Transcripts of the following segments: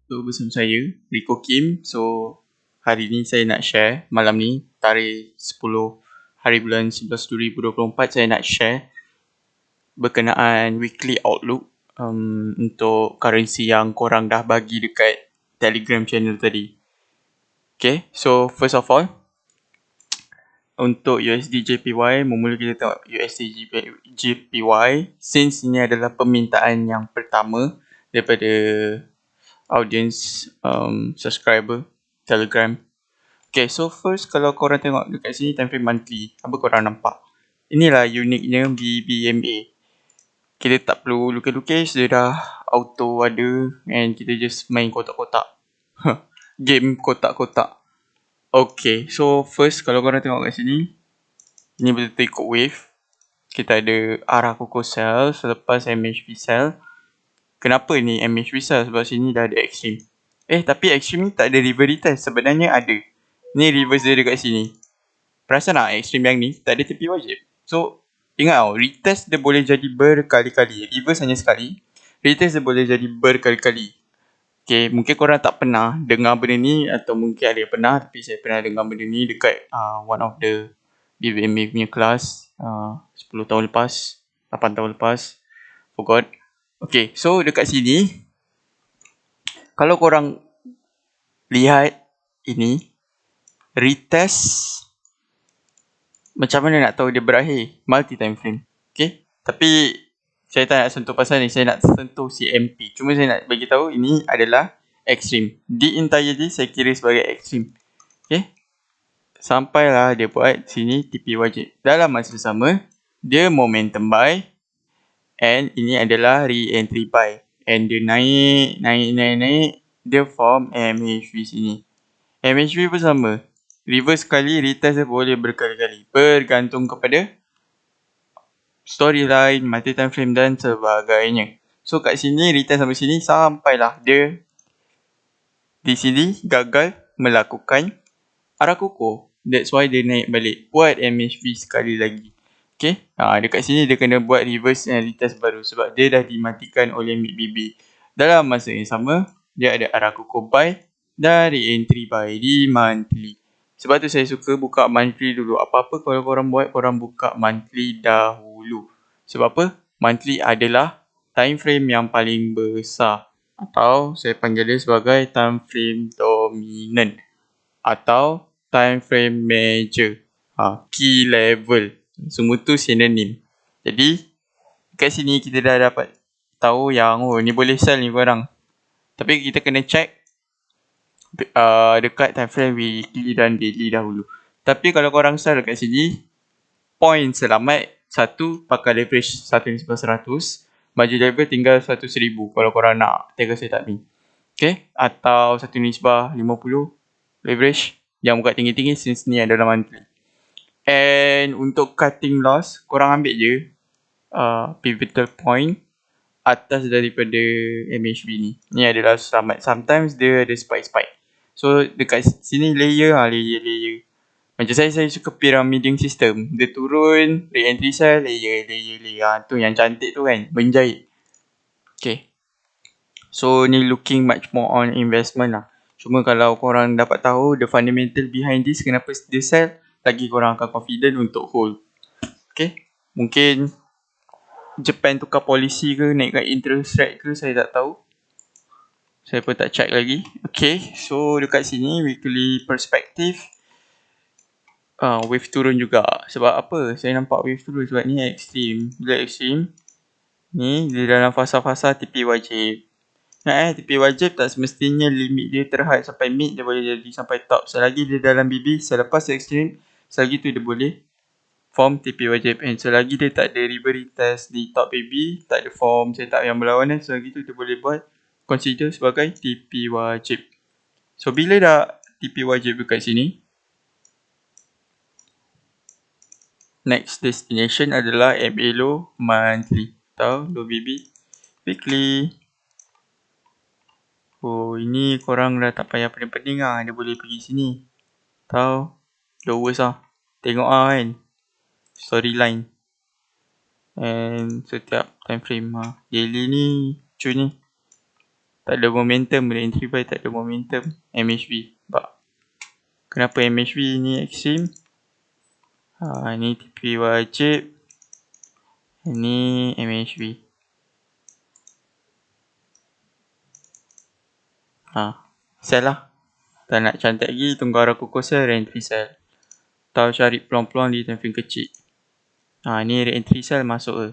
bersama saya, Rico Kim. So, hari ni saya nak share, malam ni, tarikh 10 hari bulan 11 2024, saya nak share berkenaan weekly outlook untuk currency yang korang dah bagi dekat Telegram channel tadi. Okay, so first of all, untuk USDJPY, mula kita tengok USDJPY, since ini adalah permintaan yang pertama daripada audience subscriber Telegram. Okay, so first kalau korang tengok dekat sini time frame monthly, apa korang nampak? Inilah uniknya BBMA. Kita tak perlu lukis-lukis, dia dah auto ada and kita just main kotak-kotak. Game kotak-kotak. Okay, so first kalau korang tengok kat sini, ini betul-betul ikut wave. Kita ada arah kukuh sell selepas MHP sell. Kenapa ni MHP sell? Sebab sini dah ada extreme. Tapi extreme ni tak ada reverse retest. Sebenarnya ada. Ni reverse dia dekat sini. Perasan tak extreme yang ni? Tak ada tepi wajib. So, ingat tau. Retest dia boleh jadi berkali-kali. Reverse hanya sekali. Retest dia boleh jadi berkali-kali. Okay, mungkin korang tak pernah dengar benda ni. Atau mungkin ada yang pernah. Tapi saya pernah dengar benda ni dekat one of the BBMA punya kelas. 10 tahun lepas. 8 tahun lepas. Forgot. Okay, so dekat sini, kalau korang lihat ini, retest, macam mana nak tahu dia berakhir? Multi time frame. Okay, tapi saya tak nak sentuh pasal ni, saya nak sentuh CMP. Cuma saya nak bagi tahu ini adalah extreme. The entire day saya kira sebagai extreme. Okay, sampailah dia buat sini TP wajib. Dalam masa sama, dia momentum buy. And ini adalah re-entry buy. And dia naik. Dia form MHV sini. MHV pun sama. Reverse sekali, retest dia boleh berkali-kali. Bergantung kepada storyline, multi time frame dan sebagainya. So kat sini, retest sampai sini, sampailah dia di sini gagal melakukan arah kukuh. That's why dia naik balik. Buat MHV sekali lagi. Okay, dekat sini dia kena buat reverse and retest baru sebab dia dah dimatikan oleh MACD. Dalam masa yang sama, dia ada arah kukuh buy dan re-entry buy di monthly. Sebab tu saya suka buka monthly dulu. Apa-apa kalau korang buat, korang buka monthly dahulu. Sebab apa? Monthly adalah time frame yang paling besar. Atau saya panggil dia sebagai time frame dominant. Atau time frame major. Key level. Semua tu sinonim. Jadi, kat sini kita dah dapat tahu yang ni boleh sell ni korang. Tapi kita kena check dekat time frame weekly dan daily dahulu. Tapi kalau korang sell dekat sini, point selamat 1 pakai leverage 1/100. Margin level tinggal 100,000 kalau korang nak take a setup ni. Okay, atau 1/50 leverage yang buka tinggi-tinggi since ni adalah monthly. And untuk cutting loss, korang ambil je pivotal point atas daripada MHB ni. Ni adalah selamat. Sometimes dia ada spike-spike. So dekat sini layer. Macam saya suka pyramiding system. Dia turun, re-entry sell, layer. Tu yang cantik tu kan, menjahit. Okay. So ni looking much more on investment lah. Cuma kalau korang dapat tahu the fundamental behind this, kenapa dia sell, lagi korang akan confident untuk hold. Okay, mungkin Japan tukar polisi ke, naikkan interest rate ke, saya tak tahu. Saya pun tak check lagi. Okay, so dekat sini weekly perspective, wave turun juga. Sebab apa saya nampak wave turun? Sebab ni extreme. Bila extreme ni, dia dalam fasa-fasa TP wajib. TP wajib tak semestinya limit dia terhad sampai mid, dia boleh jadi sampai top. Selagi dia dalam BB, selepas extreme, selagi tu dia boleh form TP wajib. And selagi dia tak ada reverse retest di top BB, tak ada form setup yang berlawanan, selagi tu dia boleh buat consider sebagai TP wajib. So bila dah TP wajib dekat sini, next destination adalah MA low monthly atau low BB weekly. Oh, ini korang dah tak payah pening-pening lah. Dia boleh pergi sini. Tahu? Lowest lah. Tengok lah kan. Storyline. And setiap time frame. Daily ni, cun ni. Tak ada momentum. Re-entry buy tak ada momentum. MHB. Kenapa MHB ni ekstrim? Ni TP wajib. Ni MHB. Sell lah. Tak nak cantik lagi, tunggu arah kukuh sell, re-entry sell. Tahu cari peluang-peluang di time frame kecil. Ni re-entry sell masuk ke.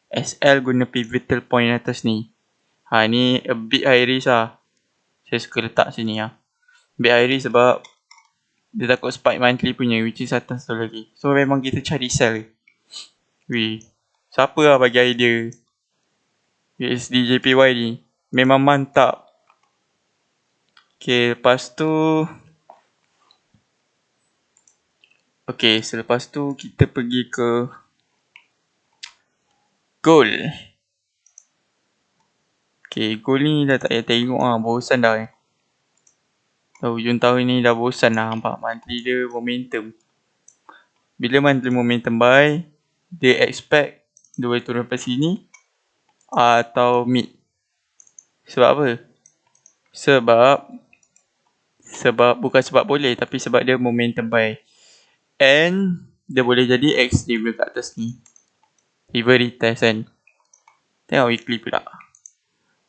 SL guna pivotal point atas ni. Ni a bit high risk lah. Saya suka letak sini lah. Bit high risk sebab dia takut spike monthly punya, which is atas tu lagi. So memang kita cari sell. Siapa lah bagi idea USDJPY ni? Memang mantap. Okay, lepas tu selepas tu kita pergi ke gold. Gold ni dah tak payah tengok lah, bosan dah. Hujung tahun ni dah bosan lah nampak monthly dia momentum. Bila monthly momentum buy, dia expect dia boleh turun sampai sini atau mid. Sebab apa? Sebab bukan sebab boleh, tapi sebab dia momentum buy. And dia boleh jadi extreme dekat atas ni. Even retest kan. Tengok weekly pula.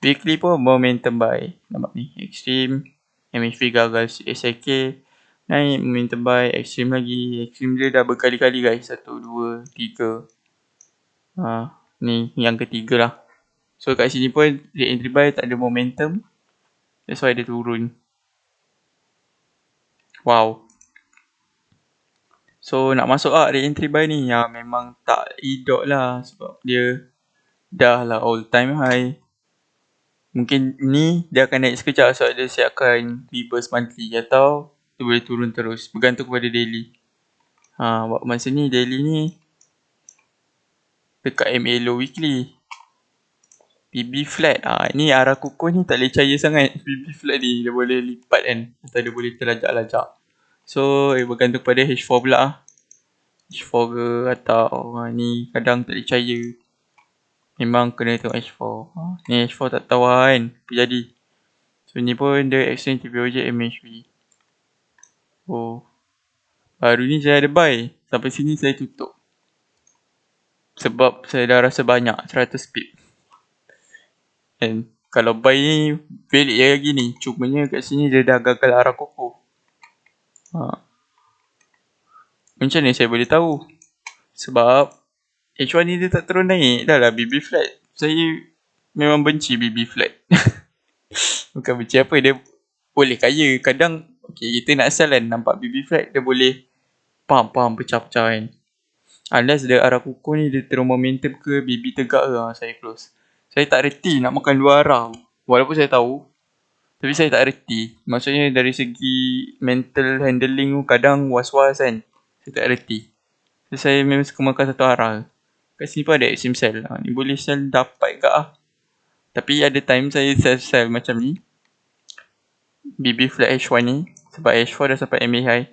Weekly pun momentum buy. Nampak ni, extreme. MHP gagal SAK. Naik momentum buy, extreme lagi. Extreme dia dah berkali-kali guys. 1, 2, 3. Ni yang ketiga lah. So kat sini pun re-entry buy tak ada momentum. That's why dia turun. Wow. So nak masuk re-entry buy ni memang tak idok lah. Sebab dia dah lah all time high. Mungkin ni dia akan naik sekejap sebab dia siapkan reverse monthly. Atau dia boleh turun terus. Bergantung kepada daily. Waktu masa ni daily ni dekat MA low weekly. PB flat. Ni arah kukuh ni tak boleh percaya sangat. PB flat ni dia boleh lipat kan. Atau dia boleh terlajak-lajak. So bergantung pada H4 pula. H4 ke atau ni kadang tak boleh percaya. Memang kena tengok H4. Ni H4 tak tahu kan. Apa jadi. So ni pun dia exchange TPOJ MHB. Baru ni saya ada buy. Sampai sini saya tutup. Sebab saya dah rasa banyak 100 pip. And kalau buy ni valid je lagi ni. Cumanya kat sini dia dah gagal arah kukuh. Macam mana saya boleh tahu? Sebab H1 ni dia tak terus naik. Dah lah BB flat. Saya memang benci BB flat. Bukan benci apa. Dia boleh kaya. Kadang kita nak sell kan. Nampak BB flat dia boleh pam pecah-pecah kan. Unless dia arah kukuh ni dia terus momentum ke BB tegak ke. Saya close. Saya tak reti nak makan dua arah. Walaupun saya tahu. Tapi saya tak reti. Maksudnya dari segi mental handling tu kadang was-was kan. Saya tak reti. So, saya memang suka makan satu arah. Kat sini pun ada extreme sell. Ni boleh sell dapat ke Tapi ada time saya sell macam ni. BB flat H1 ni. Sebab H4 dah sampai MA high.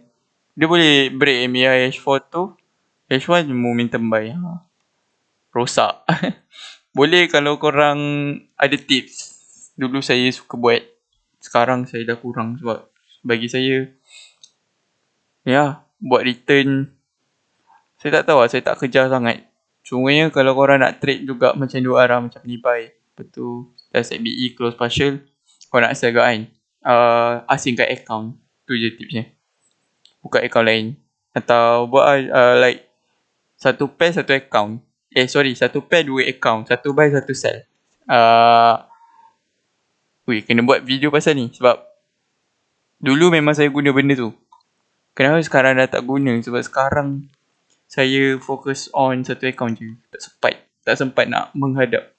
Dia boleh break MA high H4 tu. H1 momentum buy. Rosak. Boleh kalau korang ada tips. Dulu saya suka buat. Sekarang saya dah kurang sebab bagi saya buat return saya tak tahu lah, saya tak kejar sangat. Cumanya kalau korang nak trade juga macam dua arah macam ni buy. Lepas tu SBE close partial. Korang nak sell kan. Asingkan account. Tu je tipsnya. Buka account lain. Atau buat like satu pair satu account. Satu pair dua account. Satu buy satu sell. Kena buat video pasal ni. Sebab dulu memang saya guna benda tu. Kenapa sekarang dah tak guna? Sebab sekarang saya fokus on satu account je. Tak sempat nak menghadap.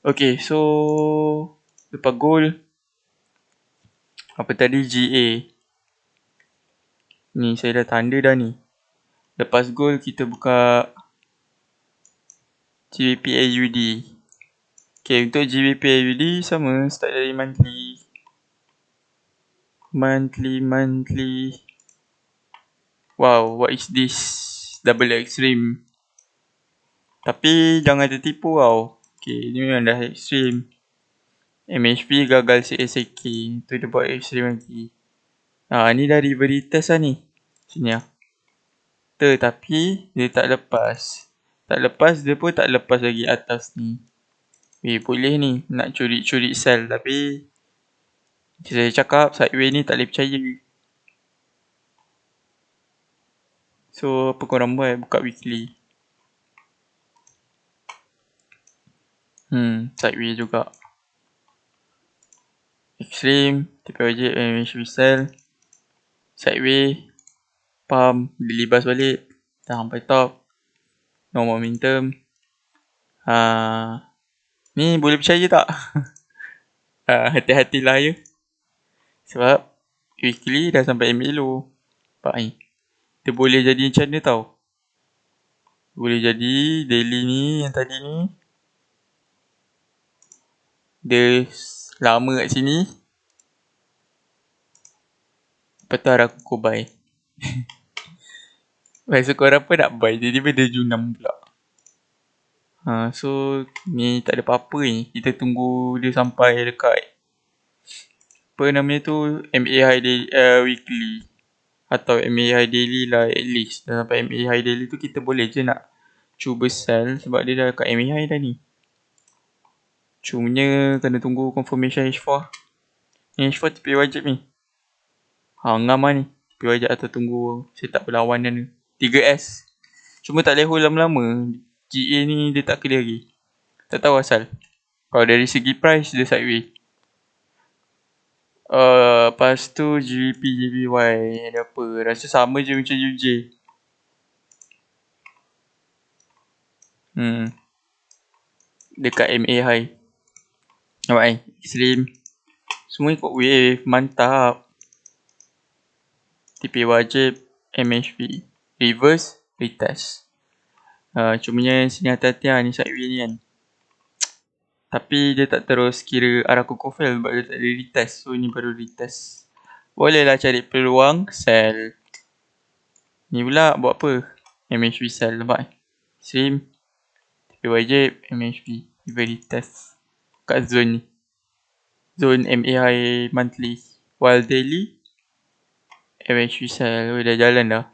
Okay, so lepas gold. Apa tadi? GA. Ni saya dah tanda dah ni. Lepas gold kita buka GBPAUD. Okay, untuk GBPAUD sama. Start dari monthly. Monthly. Wow, what is this? Double extreme. Tapi jangan tertipu tau. Okay, ni memang dah extreme. MHP gagal CSK. Tu dia buat extreme lagi. Ni dah reverse test lah ni. Sini lah. Tapi dia tak lepas. Tak lepas, dia pun tak lepas lagi atas ni. Boleh ni. Nak curi-curi sell. Tapi saya cakap sideways ni tak boleh percaya. So apa korang buat? Buka weekly. Sideways juga. Extreme, TPYJ, MHP sell. Sideways. Pump, dilibas balik. Dah sampai top. No momentum. Ni boleh percaya tak? Hati-hatilah ya. Sebab weekly dah sampai MA low. Nampak ni. Dia boleh jadi macam ni tau. Boleh jadi daily ni yang tadi ni. Dia lama kat sini. Lepas tu arah kuku buy. So korang pun nak buy. Jadi dia junam pula. So ni tak ada apa-apa ni. Kita tunggu dia sampai dekat apa namanya tu, MA high daily, weekly atau MA high daily lah at least. Dah sampai MA high daily tu kita boleh je nak cuba sell sebab dia dah dekat MA high dah ni. Cumanya kena tunggu confirmation H4. Ni H4 tepi wajib ni. Ngam lah ni. Tepi wajib atau tunggu setup perlawanan ni. 3S. Cuma tak boleh hold lama-lama. GA ni dia tak clear lagi. Tak tahu asal. Kalau dari segi price dia sideways. Lepas tu GBPJPY ada apa? Rasa sama je macam UJ. Dekat MA high. Nampak ni? Slim. Semua ikut wave. Mantap. TP wajib. MHP. Reverse. Retest. Cumanya sini hati-hati lah ni sideways ni kan. Tapi dia tak terus kira arah kuku fail sebab dia tak ada retest. So ni baru retest. Bolehlah cari peluang. Sell. Ni pula buat apa? MHP sell. Nampak? Slim. TP wajib. MHP. Very test. Kat zone ni. Zone MA high monthly. While daily. MHP sell. Dah jalan dah.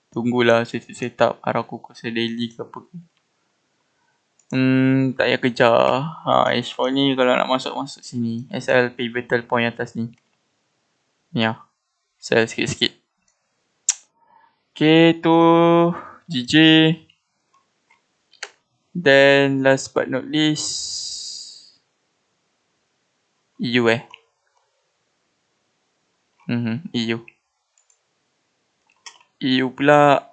Tunggulah set up arah kuku saya daily ke apa. Tak payah kejar. H4 ni kalau nak masuk sini. SL pivotal point atas ni. Ni lah. Sell sikit-sikit. Okay tu GJ. Then last but not least. EU EU. EU pula.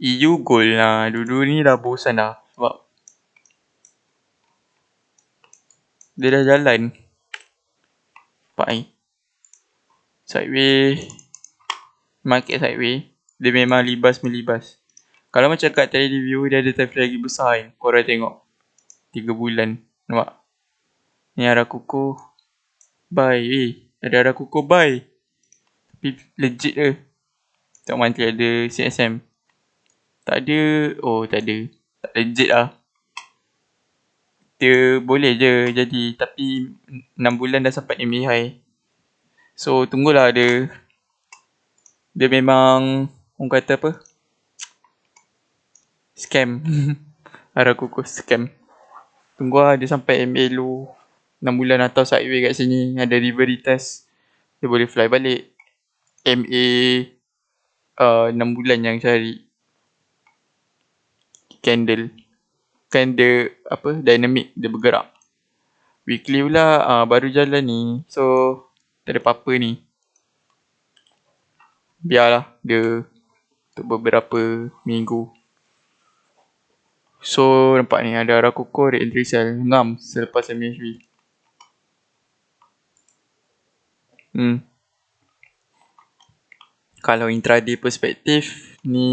EU goal lah. Dulu ni dah bosan dah. Sebab dia dah jalan. Nampak ni. Sideways. Market sideways. Dia memang libas-melibas. Kalau macam kat tadi view dia ada time frame lagi besar kan. Korang tengok. 3 bulan. Nampak? Ni arah kuku. Buy. Ada arah kuku buy. Tapi legit ke? Tengok nanti ada CSM. Tak ada. Tak ada. Tak legit lah. Dia boleh je jadi. Tapi 6 bulan dah sampai MA high. So tunggulah dia. Dia memang orang kata apa? Scam. Arah kuku scam. Tunggu lah dia sampai MA low. 6 bulan atau sideways kat sini. Ada reverse test. Dia boleh fly balik. MA 6 bulan yang cari. Candle. Kan dia apa? Dynamic. Dia bergerak. Weekly pula baru jalan ni. So tak ada apa-apa ni. Biarlah dia untuk beberapa minggu. So nampak ni ada arah kuku re-entry sell. Ngam selepas MHP. Kalau intraday perspektif ni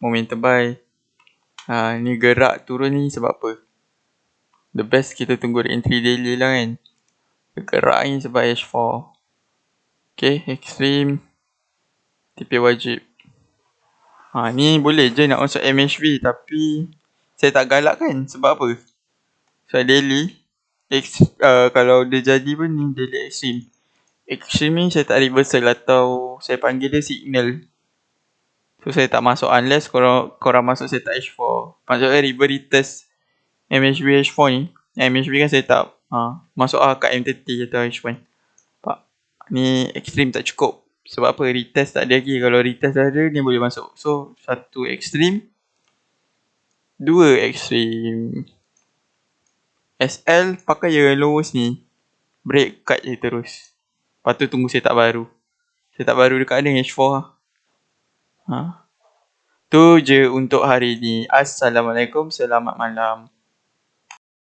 momentum buy. Ni gerak turun ni sebab apa? The best kita tunggu re-entry daily lah kan. Gerak ni sebab H4. Okay, extreme. TP wajib. Ni boleh je nak masuk MHP tapi saya tak galak kan. Sebab apa? Sebab daily Kalau dia jadi pun ni daily extreme. Extreme ni saya tak reversal atau saya panggil dia signal. So saya tak masuk unless korang masuk saya tak H4. Maksudnya reverse retest MHB H4 ni. MHB kan saya tak masuk kat M30 atau H1. Pak, ni extreme tak cukup. Sebab apa? Retest tak ada lagi. Kalau retest dah ada, ni boleh masuk. So, satu extreme, dua extreme. SL pakai je lowest ni. Break cut je terus. Lepas tu tunggu setup baru. Setup baru dekat ada H4 lah. Tu je untuk hari ni. Assalamualaikum. Selamat malam.